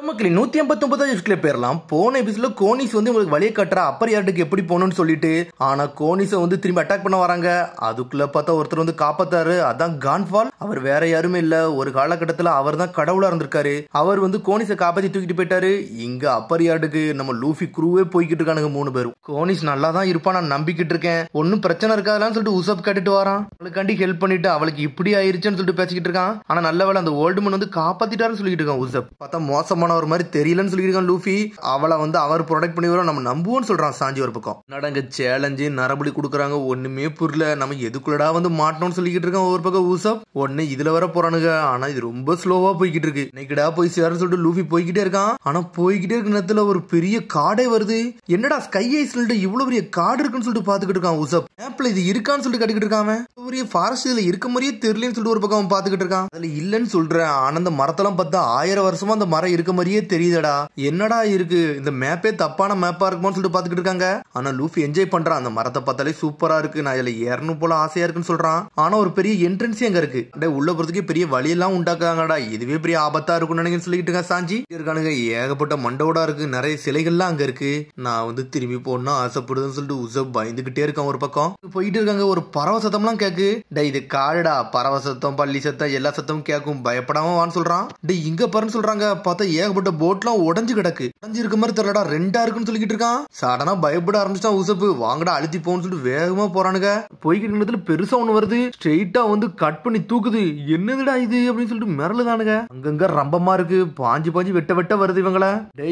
மக்களே 159 எபிசோட்ல பேரலாம். போன எபிசோட்ல கோனிஸ் வந்து உங்களுக்கு வழியை காட்டுற அப்பர் யார்டுக்கு எப்படி போகணும்னு சொல்லிட்டு, ஆனா கோனிஸை வந்து திரும்பி அட்டாக் பண்ண வராங்க. அதுக்குள்ள பார்த்தா ஒருத்தர் வந்து காப்பாத்தாரு. அதான் கான்ஃபால். அவர் வேற யாருமே இல்ல, ஒரு காலகட்டத்தில் அவர் தான் கடவுளா இருந்திருக்காரு. அவர் வந்து கோனிஸை காப்பாத்தி தூக்கிட்டு போயிட்டாரு. இங்க அப்பர் யார்டுக்கு நம்ம லூஃபி குரூவே போய்கிட்டு இருக்கானுங்க 3 பேரும். கோனிஸ் நல்லா தான் இருப்பான், நான் நம்பிக்கிட்டு இருக்கேன், ஒன்னும் பிரச்சனை இருக்காதுன்னு சொல்லிட்டு உசப் கேட்டுட்டு வரான். அவளுக்காண்டி ஹெல்ப் பண்ணிட்டு அவளுக்கு இப்படி ஆயிருச்சுன்னு சொல்லிட்டு பேசிக்கிட்டு இருக்கான். ஆனா நல்ல வேலை அந்த ஓல்டு மன் வந்து காப்பாத்திட்டாருன்னு சொல்லிட்டு இருக்கான் உசப். பார்த்தா மோசமான ஒரு மாதிரி தெரியலன்னு சொல்லியிருக்கான் லூஃபி. அவளை வந்து அவர் ப்ரொடெக்ட் பண்ணி வரோம், நம்ம நம்புவோம்னு சொல்றான் சாஞ்சி ஒரு பக்கம். நடங்க சேலஞ்சு நரபலி கொடுக்குறாங்க, ஒண்ணுமே புரியல, நம்ம எதுக்குள்ளடா வந்து மாட்டோம்னு சொல்லிக்கிட்டு இருக்கான் ஒரு பக்கம் உசப். ஒன்னு இதுல வர போறானுங்க, ஆனா இது ரொம்ப ஸ்லோவா போய்கிட்டு இருக்கு. இன்னைக்குடா போய் சேரன்னு சொல்லிட்டு லூஃபி போய்கிட்டே இருக்கான். ஆனா போய்கிட்டே இருக்க நேரத்துல ஒரு பெரிய காடே வருது. என்னடா ஸ்கை ஐஸ்ல இவ்வளவு பெரிய காடு இருக்குன்னு சொல்லிட்டு பாத்துக்கிட்டு இருக்கான் உசப். மேப்ல இது இருக்கான்னு சொல்லிட்டு கட்டிக்கிட்டு இருக்காம, பெரிய ஃபாரஸ்ட் இதுல இருக்க மாதிரியே தெரியலன்னு சொல்லிட்டு ஒரு பக்கம் பாத்துக்கிட்டு இருக்கான். அதுல இல்லன்னு சொல்றேன், ஆனா அந்த மரத்தெல்லாம் பார்த்தா 1000 வருஷமா அந்த மரம் இருக்க மாதிரியே தெரியுதடா. என்னடா இருக்கு, இந்த மேப்பே தப்பான மேப்பா இருக்குமோன்னு சொல்லிட்டு பாத்துக்கிட்டு இருக்காங்க. ஆனா லூஃபி என்ஜாய் பண்றான். அந்த மரத்தை பார்த்தாலே சூப்பரா இருக்கு, நான் இதுல ஏறணும் போல ஆசையா இருக்குன்னு சொல்றான். ஆனா ஒரு பெரிய என்ட்ரன்ஸ் அங்க இருக்கு. உள்ள போறதுக்கே பெரிய வழியெல்லாம் உண்டாக்குறாங்கடா, இதுவே பெரிய ஆபத்தா இருக்கும்னு நினைக்கிறேன்னு சொல்லிட்டு இருக்கான் சாஞ்சி. இருக்கானுங்க ஏகப்பட்ட மண்டோடா இருக்கு, நிறைய சிலைகள்லாம் அங்க இருக்கு. நான் வந்து திரும்பி போனா ஆசைப்படுதுன்னு சொல்லிட்டு உசப் பயந்துகிட்டே இருக்கான் ஒரு பக்கம். போயிட்டு இருக்காங்க, ஒரு பறவை சத்தம்லாம் கேக்கு. இது காடுடா, பறவை சத்தம் பள்ளி சத்தம் எல்லா சத்தமும் கேட்கும், பயப்படாம வான்னு சொல்றான். இங்க பாருன்னு சொல்றாங்க. பார்த்தா ஏகப்பட்ட போட்லாம் உடஞ்சு கிடக்கு. உடஞ்சு இருக்க மாதிரி தெரியலடா, ரெண்டா இருக்குன்னு சொல்லிட்டு இருக்கான். சடனா பயப்பட ஆரம்பிச்சான் உசப்பு. வாங்கடா அழுத்தி போன்னு சொல்லிட்டு வேகமா போறானுங்க. போய்கிட்டு இடத்துல பெருசா ஒண்ணு வருது, ஸ்ட்ரெயிட்டா வந்து கட் பண்ணி தூக்குது. என்னதுடா இது அப்படின்னு சொல்லிட்டு மிரளுதானுங்க. அங்கங்க ரம்பமா இருக்கு, பாஞ்சு பாஞ்சு வெட்ட வெட்ட வருது இவங்கள.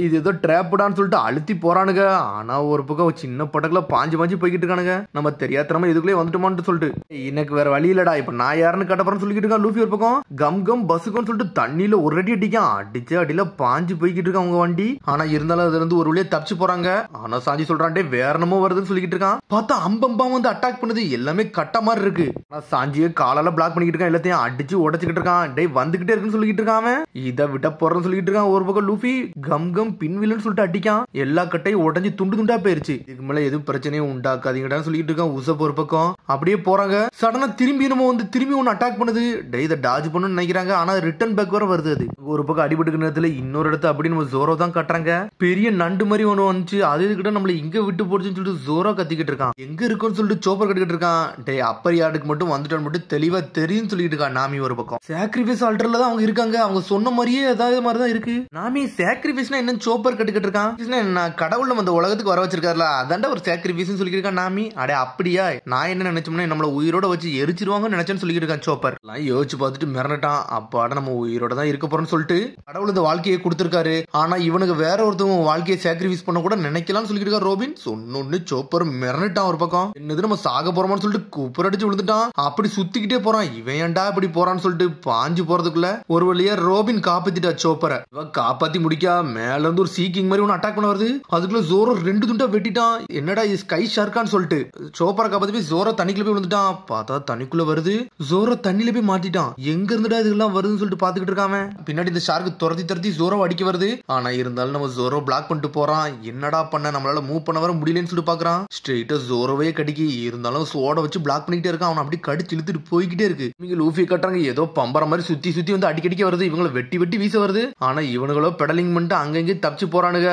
இது ஏதோ ட்ராப்டான்னு சொல்லிட்டு அழுத்தி போறானுங்க. ஆனா ஒரு பக்கம் சின்ன படக்குல பாஞ்சு பாஞ்சு போய்கிட்டு இருக்கானுங்க. நம்ம தெரியாதனமா இதுக்குள்ளே வந்துட்டோமான்னு சொல்லிட்டு எனக்கு வேற வழி இல்லடா, இப்ப நான் யாருன்னு கட்டப்பறன்னு சொல்லிட்டு இருக்கான் லூஃபி ஒரு பக்கம். கம் கம் பஸ்ஸுக்குன்னு சொல்லிட்டு தண்ணியில ஒரு அடி அடிக்கான். அடிச்ச அடியில பாஞ்சு போய்கிட்டு இருக்கான் அவங்க வண்டி. ஆனா இருந்தாலும் அதுல இருந்து ஒரு வழியா தப்பிச்சு போறாங்க. ஆனா சாஞ்சி சொல்றான் வேற என்னமோ வருதுன்னு சொல்லிட்டு இருக்கான். பார்த்தா அம்பம்பா வந்து அட்டாக் பண்ணுது, எல்லாமே கட்ட மாதிரி இருக்கு. ஆனா சாஞ்சியை காலால பிளாக் பண்ணிக்கிட்டு இருக்கான், எல்லாத்தையும் அடிச்சு உடச்சுக்கிட்டு இருக்கான். வந்துகிட்டே இருக்குன்னு சொல்லிட்டு இருக்கான். இதை விட்ட போறன்னு சொல்லிட்டு இருக்கான் ஒரு பக்கம் லூஃபி. கம் கம் பின்வில்னு சொல்லிட்டு அடிக்கான், எல்லா கட்டையும் உடஞ்சு துண்டு துண்டா போயிருச்சு. இதுக்கு மேல எதுவும் பிரச்சனையும் உண்டாக்காதீங்கடான்னு சொல்லிட்டு இருக்கான் உசப் ஒரு பக்கம். அப்படியே போறாங்க. சடனா திரும்பி நம்ம வந்து திரும்பி ஒன்னு அட்டாக் பண்ணுது. இதை டாஜ் பண்ணணும்னு நினைக்கிறாங்க, ஆனா ரிட்டர்ன் பேக் வர வருது. அது ஒரு பக்கம் அடிபட்டு நேரத்துல இன்னொரு இடத்துல அப்படி நம்ம ஜோரோ தான் கட்டுறாங்க. பெரிய நண்டு மாதிரி ஒண்ணு வந்துச்சு, அது கிட்ட நம்மள இங்க விட்டு போடுச்சுன்னு சொல்லிட்டு ஜோரோ கத்திக்கிட்டு இருக்கான். எங்க இருக்குன்னு சொல்லிட்டு சோப்பர் கட்டிக்கிட்டு இருக்கான். அப்பர் யார்டுக்கு மட்டும் வந்துட்டான்னு மட்டும் தெளிவா தெரியும் சொல்லிட்டு இருக்கான் நாமி ஒரு பக்கம். சாக்ரிஃபைஸ் ஆல்டர்ல தான் அவங்க இருக்காங்க, அவங்க சொன்ன மாதிரியே ஏதாவது மாதிரிதான் இருக்கு. நாமி சாக்ரிஃபைஸ்னா என்ன சோப்பர் கட்டிக்கிட்டு இருக்கான். கடவுள் நம்ம உலகத்துக்கு வர வச்சிருக்காருல, அதான்டா ஒரு சாக்ரிஃபைஸ் சொல்லிட்டு இருக்கான் நாமி. அப்படியா, நான் என்ன நினைச்சோம்னா நம்மள உயிரோட வச்சு எரிச்சிருவாங்கன்னு நினைச்சேன்னு சொல்லிட்டு இருக்கான் சோப்பர். யோசிச்சு பார்த்துட்டு மிரண்டான். அப்பாட நம்ம உயிரோட தான் இருக்க போறோம்னு சொல்லிட்டு கடவுள் இந்த வாழ்க்கையை கொடுத்திருக்காரு. ஆனா இவனுக்கு வேற ஒருத்தவங்க வாழ்க்கையை சாக்ரிஃபைஸ் பண்ண கூட நினைக்கலாம்னு சொல்லிட்டு இருக்கான் ரோபின். சொன்னொன்னு சோப்பர் மிரண்டான் ஒரு பக்கம். என்னது நம்ம சாக போறோம்னு சொல்லிட்டு குப்புற அடிச்சு விழுந்துட்டான். அப்படி சுத்திக்கிட்டே போறான். இவன் ஏன்டா இப்படி போறான்னு சொல்லிட்டு பாஞ்சு போறதுக்குள்ள ஒரு வழியா ரோபின் காப்பாத்திட்டா சோப்பரை. இவன் காப்பாத்தி முடிக்கா மேல இருந்து ஒரு சீக்கிங் மாதிரி ஒன்னு அட்டாக் பண்ண வருது. அதுக்குள்ள ஜோரோ 2 துண்டா வெட்டிட்டான். என்னடா இது ஸ்கை ஷார்க்கான்னு சொல்லிட்டு சோப்பரை காப்பாத்தி போய் ஜோரோ தண்ணிக்குள்ள போய் விழுந்துட்டான். பார்த்தா தண்ணிக்குள்ள வருது, ஜோரோ தண்ணியில போய் மாட்டிட்டான். எங்க இருந்துடா இதெல்லாம் வருதுன்னு சொல்லிட்டு பாத்துக்கிட்டு இருக்காம. பின்னாடி இந்த ஷார்க்கு துரத்தி ஜோரோ அடிக்க வருது. ஆனா இருந்தாலும் நம்ம ஜோரோ பிளாக் பண்ணிட்டு போறான். என்னடா பண்ண, நம்மளால மூவ் பண்ண வர முடியலன்னு சொல்லிட்டு பாக்குறான். ஸ்ட்ரெயிட்டா ஜோரோவே கடிக்கி இருந்தாலும் சோட வச்சு பிளாக் பண்ணிட்டே இருக்கான். அவன் அப்படி கடிச்சு இழுத்துட்டு போய்கிட்டே இருக்கு. இவங்க லூஃபி கட்டுறாங்க, ஏதோ பம்பர மாதிரி சுத்தி சுத்தி வந்து அடிக்கடிக்க வருது. இவங்களை வெட்டி வெட்டி வீச வருது. ஆனா இவனுங்களோ பெடலிங் பண்ணிட்டு அங்கங்க தப்பிச்சு போறானுங்க.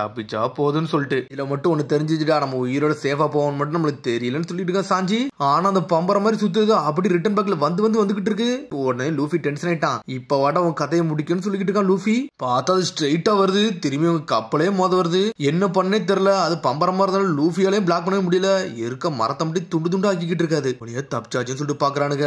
தப்பிச்சா போதுன்னு சொல்லிட்டு இதுல மட்டும் ஒண்ணு தெரிஞ்சுச்சுடா, நம்ம உயிரோட சேஃபா போவோம் மட்டும் நம்மளுக்கு தெரியலன்னு சொல்லிட்டு இருக்கான் சாஞ்சி. ஆனா அந்த பம்பர மாதிரி சுத்துது அப்படி ரிட்டர்ன் பேக்ல வந்துகிட்டு இருக்கு. உடனே லூஃபி டென்ஷன் ஆயிட்டான். இப்ப வாட உன் கதையை முடிக்கணும்னு சொல்லிட்டு இருக்கான் லூஃபி. பார்த்தா அது ஸ்ட்ரெயிட்டா வருது, திரும்பி அவங்க கப்பலே மோத வருது. என்ன பண்ணே தெரியல, அது பம்பரமா இருந்தாலும் லூஃபியாலையும் பிளாக் பண்ண முடியல. இருக்க மரத்தை மட்டும் துண்டு துண்டு ஆக்கிக்கிட்டு இருக்காது. தப்பிச்சாச்சுன்னு சொல்லிட்டு பாக்குறானுங்க.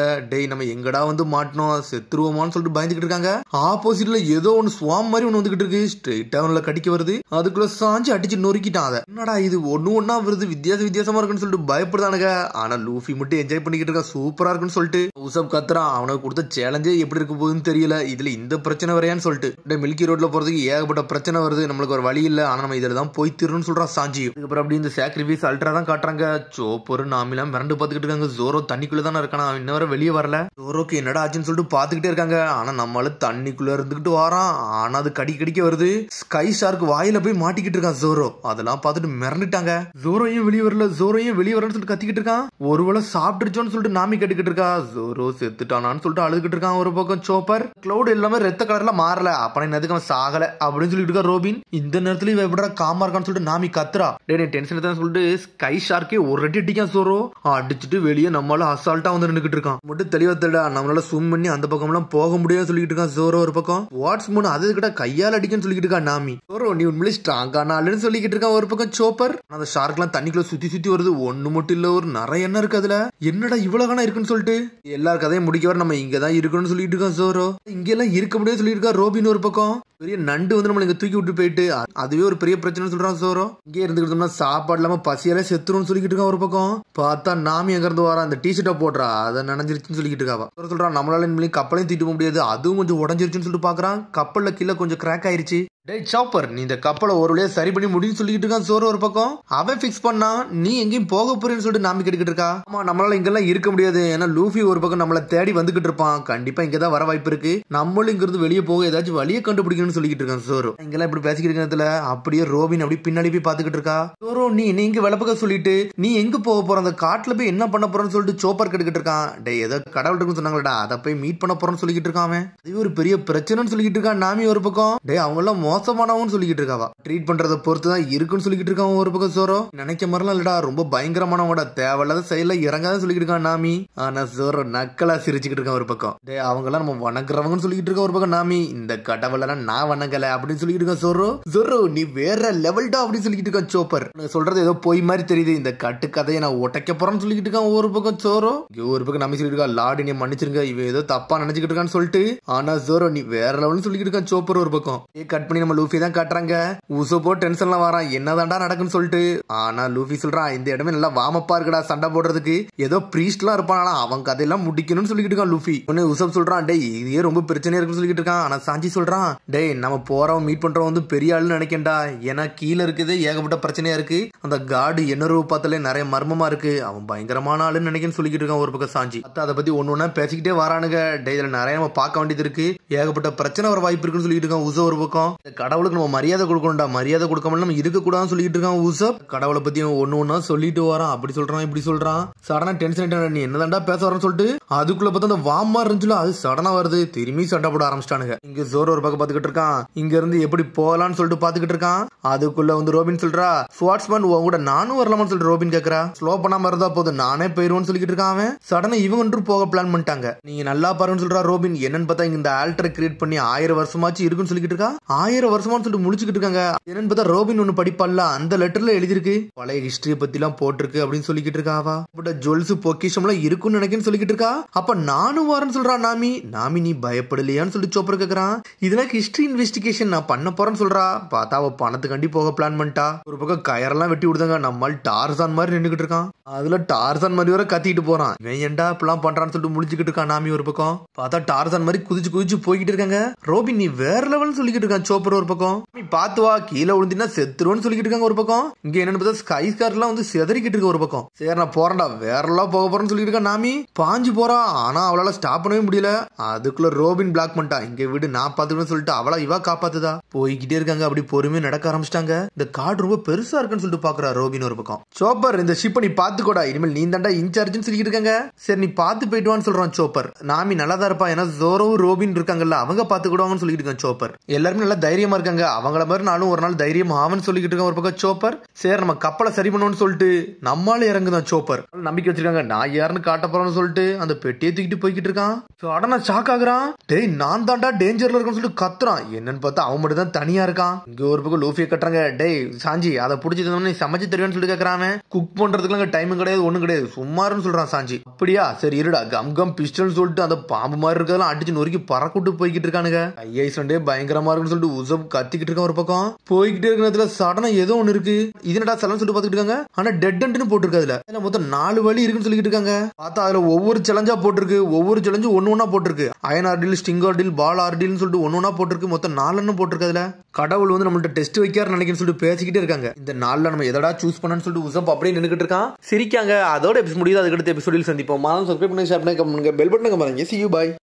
நம்ம எங்கடா வந்து மாட்டணும், செத்துருவோமான்னு சொல்லிட்டு பயந்துகிட்டு இருக்காங்க. ஆப்போசிட்ல ஏதோ ஒன்னு ஸ்வாம் மாதிரி ஒண்ணு வந்துகிட்டு இருக்கு, ஸ்ட்ரெயிட்டா அவங்கள கடிக்க வருது. அதுக்குள்ள சாஞ்சி அடிச்சு நொறுக்கிட்டான். அதை என்னடா இது ஒண்ணா வருது, வித்தியாசமா இருக்குன்னு சொல்லிட்டு பயப்படுதானுங்க. ஆனா லூஃபி மட்டும் என்ஜாய் பண்ணிக்கிட்டு இருக்கா, சூப்பரா இருக்குன்னு சொல்லிட்டு உசப் கத்துறான். அவனுக்கு கொடுத்த சேலஞ்சே எப்படி இருக்க போகுதுன்னு தெரியல. இதுல இந்த பிரச்சனை வரையான்னு சொல்லிட்டு மில்கி ரோட்ல போறதுக்கு ஏகப்பட்ட பிரச்சனை வருது, நம்மளுக்கு ஒரு வழி இல்ல. ஆனா நம்ம இதுல தான் போய் திருன்னு சொல்றான் சாஞ்சி. அதுக்கப்புறம் அப்படி இந்த சாக்ரிஃபைஸ் அல்ட்ரா தான் காட்டுறாங்க. சோப்பர் நாமிலாம் மிரண்டு பாத்துக்கிட்டு இருக்காங்க. ஜோரோ தண்ணிக்குள்ள தானே இருக்கானா, இன்ன வரை வெளியே வரல. ஜோரோக்கு என்னடா ஆச்சுன்னு சொல்லிட்டு பாத்துக்கிட்டே இருக்காங்க. ஆனா நம்மளால தண்ணிக்குள்ள இருந்துகிட்டு வாரான். ஆனா அது கடிக்க வருது. ஸ்கை ஷார்க் வாயில போய் மாட்டிக்கிட்டு இருக்கான் ஜோரோ. அதெல்லாம் பார்த்துட்டு மிரண்டுட்டாங்க. ஜோரோயும் வெளியே வரல, ஜோரோயும் வெளியே வரன்னு சொல்லிட்டு கத்திக்கிட்டு இருக்கான். ஒருவேளை சாப்பிட்டுருச்சோன்னு சொல்லிட்டு நாமி கேட்டுக்கிட்டு இருக்கா. ஜோரோ செத்துட்டானான்னு சொல்லிட்டு அழுதுகிட்டு இருக்கான் ஒரு பக்கம் சோப்பர். கிளவுட் எல்லாமே ரெத்த கலர்ல மாறல. அப்ப அவன் சாகல அப்படின்னு சொல்லிட்டு இருக்கா ரோபின். இந்த நேரத்துல இவ எப்படா காமா இருக்கான்னு சொல்லிட்டு நாமி கத்துறா. டே டென்ஷன் தான் சொல்லிட்டு ஸ்கை ஷார்க்கே ஒரு அடி அடிக்கான் சோரோ. அடிச்சுட்டு வெளியே நம்மளால அசால்ட்டா வந்து நின்னுக்கிட்டு இருக்கான். மட்டும் தெளிவா தெரியல, நம்மளால ஸ்விம் பண்ணி அந்த பக்கம் எல்லாம் போக முடியாது சொல்லிட்டு இருக்கான் சோரோ. ஒரு பக்கம் வாட்ஸ்மேன் அது கிட்ட கையால் அடிக்கன்னு சொல்லிட்டு இருக்கா நாமி. சோரோ நீ உண்மையிலே ஸ்ட்ராங்கான ஆளுன்னு சொல்லிக்கிட்டு இருக்கான். ஒரு பக்கம் சோப்பர் அந்த ஷார்க் எல்லாம் தண்ணிக்குள்ள சுத்தி சுத்தி வருது. ஒண்ணு மட்டும் இல்ல, ஒரு நிறைய எண்ணம் இருக்கு அதுல. என்னடா இவ்வளவு காணா இருக்குன்னு சொல்லிட்டு எல்லா கதையும் முடிக்க வர நம்ம இங்கதான் இருக்கணும்னு சொல்லிட்டு இருக்கோம் சோரோ. இங்க எல்லாம் இருக்க முடியாது சொல்லிட்டு இருக்கா ரோபின். ஒரு பக்கம் பெரிய நண்டு வந்து நம்ம இங்க தூக்கி விட்டு போயிட்டு அதுவே ஒரு பெரிய பிரச்சனை சொல்றான் சோரோ. இங்கே இருந்துக்கிட்டோம்னா சாப்பாடு இல்லாம பசியால செத்துரும்னு சொல்லிட்டு இருக்கான். ஒரு பக்கம் பார்த்தா நாமி எங்க இருந்து வரா அந்த டிஷர்ட்டை போடுறா, அதை நனைஞ்சிருச்சுன்னு சொல்லிட்டு இருக்காவா. சொல்றான் நம்மளால கப்பலையும் தூக்கிட்டு போக முடியாது, அதுவும் கொஞ்சம் உடஞ்சிருச்சுன்னு சொல்லிட்டு பாக்குறான். கப்பல்ல கீழே கொஞ்சம் கிராக் ஆயிருச்சு. டேய் சாப்பர் நீ இந்த கப்பலை ஒரு வழியா சரி பண்ணி முடின்னு சொல்லிட்டு இருக்கான் சோறு. ஒரு பக்கம் அவன் பிக்ஸ் பண்ணா நீ எங்கேயும் போக போறேன்னு சொல்லிட்டு நாமி கேட்டுக்கிட்டு இருக்கா. ஆமா நம்மளால இங்கெல்லாம் இருக்க முடியாது, ஏன்னா லூஃபி ஒரு பக்கம் நம்மள தேடி வந்துகிட்டு இருப்பான். கண்டிப்பா இங்கதான் வர வாய்ப்பு இருக்கு, நம்மளும் இங்க இருந்து வெளியே போக ஏதாச்சும் வழியை கண்டுபிடிக்கணும்னு சொல்லிட்டு இருக்கான் சோறு. இங்கெல்லாம் இப்படி பேசிக்கிட்டு இருக்கிறதுல அப்படியே ரோபின் அப்படி பின்னாடி போய் பாத்துக்கிட்டு இருக்கா. சோரோ நீ இங்க விளப்பக்க சொல்லிட்டு நீ எங்க போக போற, அந்த காட்டுல போய் என்ன பண்ண போறன்னு சொல்லிட்டு சோப்பர் கேட்டுக்கிட்டு இருக்கான். டே ஏதோ கடவுள் இருக்குன்னு சொன்னாங்களா, அதை போய் மீட் பண்ண போறேன்னு சொல்லிக்கிட்டு இருக்கான். அது ஒரு பெரிய பிரச்சனைன்னு சொல்லிக்கிட்டு இருக்கான் நாமி. ஒரு பக்கம் டே அவங்க எல்லாம் மோசமானவன்னு சொல்லிக்கிட்டு இருக்காவா. ட்ரீட் பண்றத பொறுத்துதான் இருக்குன்னு சொல்லிக்கிட்டு இருக்கான். ஒரு பக்கம் சோரோ நினைக்க மாதிரிலாம் இல்லடா, ரொம்ப பயங்கரமானவங்கடா, தேவையில்லாத செயல இறங்காத சொல்லிக்கிட்டு இருக்கான் நாமி. ஆனா சோரோ நக்கலா சிரிச்சுக்கிட்டு இருக்கான். ஒரு பக்கம் டே அவங்க எல்லாம் நம்ம வணங்குறவங்கன்னு சொல்லிக்கிட்டு இருக்க. ஒரு பக்கம் நாமி இந்த கடவுளெல்லாம் நான் வணங்கல அப்படின்னு சொல்லிக்கிட்டு இருக்கேன் சோரோ. சோரோ நீ வேற லெவல்டா அப்படின்னு சொல்லிக்கிட்டு இருக்கான் சோப்பர். சொல்றது ஏதோ போய் மாதிரி தெரியுது, இந்த கட்டு கதையை நான் உடைக்க போறேன்னு சொல்லிக்கிட்டு இருக்கான். ஒரு பக்கம் சோரோ ஒரு பக்கம் நாமி சொல்லிட்டு இருக்கா லார்டு நீ மன்னிச்சிருங்க, இவ ஏதோ தப்பா நினைச்சுக்கிட்டு இருக்கான்னு சொல்லிட்டு. ஆனா சோரோ நீ வேற லெவல்னு சொல்லிக்கிட்டு இருக்கான் சோப்பர். ஒரு பக்கம் கட் பண்ணி நம்ம லூஃபி தான் காட்டுறாங்க. உசோபோ டென்ஷன்ல வரான், என்னதான்டா நடக்குன்னு சொல்லிட்டு. ஆனா லூஃபி சொல்றான் இந்த இடமே நல்லா வாமப்பா இருக்குடா சண்டை போடுறதுக்கு, ஏதோ பிரீஸ்ட்லாம் இருப்பான், அவன் கதையெல்லாம் முடிக்கணும்னு சொல்லிட்டு இருக்கான் லூஃபி. உடனே உசப் சொல்றான் டேய் இதே ரொம்ப பிரச்சனையா இருக்குன்னு சொல்லிட்டு இருக்கான். ஆனா சாஞ்சி சொல்றான் டேய் நம்ம போறவன் மீட் பண்றவன் வந்து பெரிய ஆளுன்னு நினைக்கேன்டா, ஏன்னா கீழே இருக்குது ஏகப்பட்ட பிரச்சனையா இருக்கு, அந்த காடு என்ன ரூபா பார்த்தாலே நிறைய மர்மமா இருக்கு, அவன் பயங்கரமான ஆளுன்னு நினைக்கன்னு சொல்லிட்டு இருக்கான். ஒரு பக்கம் சாஞ்சி அதை பத்தி ஒண்ணு பேசிக்கிட்டே வரானுங்க. டே இதுல நிறைய நம்ம பார்க்க வேண்டியது இருக்கு, ஏகப்பட்ட பிரச்சனை வர வாய்ப்பு இருக்குன்னு சொல்லிட்டு இருக்கான் உசோ. ஒரு பக்கம் கடவுளுக்கு நம்ம மரியாதை கொடுக்கணும்டா, மரியாதை கொடுக்காம நம்ம இருக்க கூடாதுன்னு சொல்லிட்டு இருக்கான் உசப். கடவுளை பத்தி ஒண்ணு ஒண்ணா சொல்லிட்டு வரான், அப்படி சொல்றான் இப்படி சொல்றான். சடனா டென்ஷன் ஆயிட்டான், நீ என்னதான்டா பேச வரன்னு சொல்லிட்டு. அதுக்குள்ள பார்த்தா அந்த வாமா இருந்துச்சுல அது சடனா வருது, திரும்பி சண்டை போட ஆரம்பிச்சிட்டானுங்க. இங்க ஜோரோ ஒரு பக்கம் பாத்துக்கிட்டு இருக்கான், இங்க இருந்து எப்படி போகலான்னு சொல்லிட்டு பாத்துக்கிட்டு இருக்கான். அதுக்குள்ள வந்து ரோபின் சொல்றா ஸ்வாட்ஸ்மேன் உன் கூட நானும் வரலாமான்னு சொல்லிட்டு ரோபின் கேக்குறா. ஸ்லோ பண்ணாம இருந்தா போதும் நானே போயிருவேன்னு சொல்லிட்டு இருக்கான் அவன். சடனா இவங்க போக பிளான் பண்ணிட்டாங்க. நீங்க நல்லா பாருன்னு சொல்றா ரோபின். என்னன்னு பார்த்தா இந்த ஆல்டரை கிரியேட் பண்ணி 1000 வருஷமாச்சு இருக்குன்னு சொல்லிட்டு இருக்கா. 1000 வருஷமான்னு சொல்லிட்டு முடிச்சுக்கிட்டு இருக்காங்க. என்னன்னு பார்த்தா ரோபின் ஒண்ணு படிப்பால அந்த லெட்டர்ல எழுதிருக்கு, பழைய ஹிஸ்டரி பத்தி எல்லாம் போட்டிருக்கு அப்படின்னு சொல்லிக்கிட்டு இருக்காவா. பட் ஜுவல்ஸ் பொக்கிஷம் எல்லாம் இருக்குன்னு நினைக்கன்னு சொல்லிக்கிட்டு இருக்கா. அப்ப நானும் வரேன்னு சொல்றா நாமி. நாமி நீ பயப்படலையான்னு சொல்லிட்டு சோப்பர் கேக்குறான். இதெல்லாம் ஹிஸ்டரி இன்வெஸ்டிகேஷன் நான் பண்ண போறேன்னு சொல்றா. பார்த்தா அவ பணத்துக்காண்டி போக பிளான் பண்ணிட்டா. ஒரு பக்கம் கயரெல்லாம் வெட்டி விடுதாங்க, நம்மால் டார்சான் மாதிரி நின்னுக்கிட்டு இருக்கான். அதுல டார்சான் மாதிரி வர கத்திட்டு போறான். இவன் ஏன்டா இப்பெல்லாம் பண்றான்னு சொல்லிட்டு முடிச்சுக்கிட்டு இருக்கான் நாமி. ஒரு பக்கம் பார்த்தா டார்சான் மாதிரி குதிச்சு குதிச்சு போய்கிட்டு இருக்காங்க. ரோபின் நீ வேற லெவல் சொல்லிக்கிட்டு இருக்கான் சோப்பர். ஒரு பக்கம் நீ பாத்து வா கீழே விழுந்தினா செத்துருன்னு சொல்லிக்கிட்டு இருக்காங்க. ஒரு பக்கம் இங்க என்னன்னு பார்த்தா ஸ்கை ஸ்கார் எல்லாம் வந்து செதறிக்கிட்டு இருக்க. ஒரு பக்கம் சரி நான் போறேன்டா வேற எல்லாம் போக போறேன்னு சொல்லிட்டு இருக்கா நாமி. பாஞ்சு போறா, ஆனா அவளால ஸ்டாப் பண்ணவே முடியல. அதுக்குள்ள ரோபின் பிளாக் பண்ணிட்டா, இங்க விடு நான் பாத்துக்கணும்னு சொல்லிட்டு அவளா இவா காப்பாத்துதா. போய்கிட்டே இருக்காங்க, அப்படி பொறுமையா நடக்க ஆரம்பிச்சிட்டாங்க. இந்த காடு ரொம்ப பெருசா இருக்குன்னு சொல்லிட்டு பாக்குறா ரோபின். ஒரு பக்கம் சோப்பர் இந்த ஷிப்பை நீ பாத்துக்கோடா, இனிமேல் நீ தாண்டா இன்சார்ஜ்னு சொல்லிட்டு இருக்காங்க. சரி நீ பாத்து போயிட்டு வான்னு சொல்றான் சோப்பர். நாமி நல்லா தான் இருப்பா, ஏன்னா ஜோரோ ரோபின் இருக்காங்கல்ல அவங்க பாத்துக்கிடுவாங்கன்னு சொல்லிட்டு இருக்கான் சோப்பர். எல்லாருமே நல்லா தைரியமா இருக்காங்க, அவங்கள மாதிரி நானும் ஒரு நாள் தைரியம் ஆவன்னு சொல்லிக்கிட்டு இருக்கான். ஒரு பக்கம் சோப்பர் சரி நம்ம கப்பலை சரி பண்ணுவோம்னு சொல்லிட்டு நம்மளால இறங்குதான் சோப்பர். நம்பிக்கை வச்சிருக்காங்க நான் யாருன்னு காட்ட போறோம்னு சொல்லிட்டு அந்த பெட்டியை தூக்கிட்டு போய்கிட்டு இருக்கான். உடனே ஷாக் ஆகுறான், டேய் நான் தாண்டா டேஞ்சர்ல இருக்குன்னு சொல்லிட்டு கத்துறான். என்னன்னு பார்த்தா அவன் மட்டும் தான் தனியா இருக்கான். இங்க ஒரு பக்கம் லூஃபியை கட்டுறாங்க, டேய் சாஞ்சி அதை பிடிச்சி சமைச்சு தெரியும்னு சொல்லிட்டு கேக்குறான். குக் பண்றதுக்கு டைமும் கிடையாது ஒண்ணும் கிடையாது சும்மாருன்னு சொல்றான் சாஞ்சி. அப்படியா சரி இருடா கம் பிஸ்டல் சொல்லிட்டு அந்த பாம்பு மாதிரி இருக்கிறதெல்லாம் அடிச்சு நொறுக்கி பறக்கூட்டு போய்கிட்டு இருக்கானுங்க. ஐஐஸ்லண்டே பயங்கரமா இருக்குன்னு சொல்லிட்டு உசப் கத்திக்கிட்டு இருக்கான். ஒரு பக்கம் போய்கிட்டே இருக்கிறதுல சடனா ஏதோ ஒண்ணு இருக்கு, இதனடா சலன்னு சொல்லிட்டு பாத்துக்கிட்டு இருக்காங்க. ஆனா டெட் எண்ட்னு போட்டிருக்கு, அதுல மொத்தம் 4 வழி இருக்குன்னு சொல்லிட்டு இருக்காங்க. பார்த்தா அதுல ஒவ்வொரு சேலஞ்சா போட்டிருக்கு, ஒவ்வொரு சேலஞ்சும் ஒண்ணு போட்டிருக்கு. அயன் ஆர்டில் ஸ்டிங் ஆர்டில் பால் ஆர்டில்னு சொல்லிட்டு ஒண்ணு போட்டிருக்கு. மொத்தம் 4 போட்டிருக்கு. அதுல கடவுள் வந்து நம்மள்ட்ட டெஸ்ட் வைக்காரு நினைக்கிறேன்னு சொல்லிட்டு பேசிக்கிட்டே இருக்காங்க. இந்த 4ல நம்ம எதடா சூஸ் பண்ணணும்னு சொல்லிட்டு உசப் அப்படியே நின்னுக்கிட்டு இருக்கான். சிரிக்காங்க. அதோட எபிசோட் முடியுது, அதுக்கடுத்த எபிசோடில் சந்திப்போம். சப்ஸ்கிரைப் பண்ணி ஷேர் பண்ணி பெல் பட்டனை கமெண்ட். See you, bye.